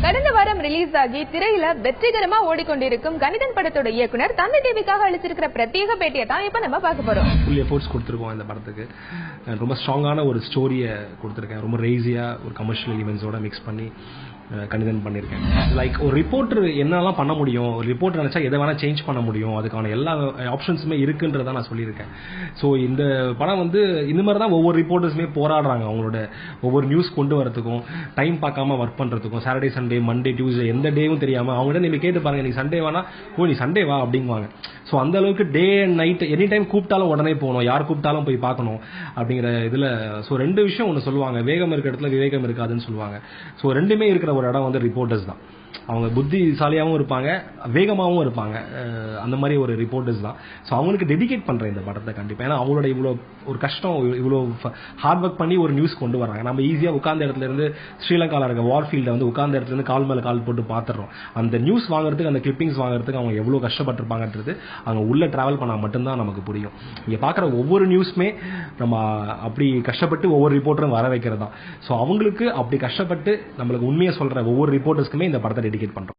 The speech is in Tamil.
கடந்த வாரம் ரிலீஸ் ஆகி திரையில வெற்றிகரமா ஓடிக்கொண்டிருக்கும் கணிதன் படத்தோட இயக்குனர் தந்தை டிவிக்காக அளிச்சிருக்கிற பிரத்யேக பேட்டியை தான் இப்ப நம்ம பார்க்க போறோம். ஃபுல் எஃபோர்ட்ஸ் கொடுத்துருக்கோம் இந்த படத்துக்கு. ரொம்ப ஸ்ட்ராங்கான ஒரு ஸ்டோரியை கொடுத்துருக்கேன். ரொம்ப ரேசியா ஒரு கமர்ஷியல் எலிமெண்ட்ஸோட மிக்ஸ் பண்ணி கணிதன் பண்ணியிருக்கேன். லைக் ஒரு ரிப்போர்ட்டர் என்னெல்லாம் பண்ண முடியும், ஒரு ரிப்போர்ட்டர் நினைச்சா எதை வேணா சேஞ்ச் பண்ண முடியும், அதுக்கான எல்லா ஆப்ஷன்ஸுமே இருக்குன்றதான் நான் சொல்லியிருக்கேன். ஸோ இந்த படம் இந்த மாதிரி தான் ஒவ்வொரு ரிப்போர்ட்டர்ஸுமே போராடுறாங்க. அவங்களோட ஒவ்வொரு நியூஸ் கொண்டு வரதுக்கும் டைம் பார்க்காம ஒர்க் பண்றதுக்கும், சாட்டர்டே சண்டே மண்டே டியூஸ்டே எந்த டேவும் தெரியாம அவங்ககிட்ட நீங்க கேட்டு பாருங்க, நீ சண்டே வேணா நீ சண்டே வா அப்படிங்குவாங்க. ஸோ அந்த அளவுக்கு day and night any time கூப்பிட்டாலும் உடனே போகணும், யார் கூப்பிட்டாலும் போய் பார்க்கணும் அப்படிங்கிற இதுல. ஸோ ரெண்டு விஷயம் ஒன்று சொல்லுவாங்க, வேகம் இருக்கிற இடத்துல விவேகம் இருக்காதுன்னு சொல்லுவாங்க. ஸோ ரெண்டுமே இருக்கிற ஒரு இடம் ரிப்போர்ட்டர்ஸ் தான். அவங்க புத்திசாலியாகவும் இருப்பாங்க, வேகமாகவும் இருப்பாங்க. அந்த மாதிரி ஒரு ரிப்போர்ட்டர்ஸ் தான். ஸோ அவங்களுக்கு டெடிகேட் பண்றேன் இந்த படத்தை கண்டிப்பா. ஏன்னா அவங்களோட இவ்வளோ ஒரு கஷ்டம், இவ்வளோ ஹார்ட் ஒர்க் பண்ணி ஒரு நியூஸ் கொண்டு வராங்க. நம்ம ஈஸியா உட்கார்ந்த இடத்துல இருந்து ஸ்ரீலங்காவில் இருக்க வார்ஃபீல்ட உட்கார்ந்த இடத்துல இருந்து கால் மேல கால் போட்டு பார்த்துறோம். அந்த நியூஸ் வாங்குறதுக்கு, அந்த கிளிப்பிங்ஸ் வாங்குறதுக்கு அவங்க எவ்வளவு கஷ்டப்பட்டிருப்பாங்கன்றது அவங்க உள்ள டிராவல் பண்ணா மட்டும்தான் நமக்கு புரியும். இங்க பாக்குற ஒவ்வொரு நியூஸ்மே நம்ம அப்படி கஷ்டப்பட்டு ஒவ்வொரு ரிப்போர்ட்டரும் வர வைக்கிறதா. ஸோ அவங்களுக்கு அப்படி கஷ்டப்பட்டு நம்மளுக்கு உண்மையை சொல்ற ஒவ்வொரு ரிப்போர்ட்டர்ஸ்க்குமே இந்த படத்தை டெடிகேட் பண்றோம்.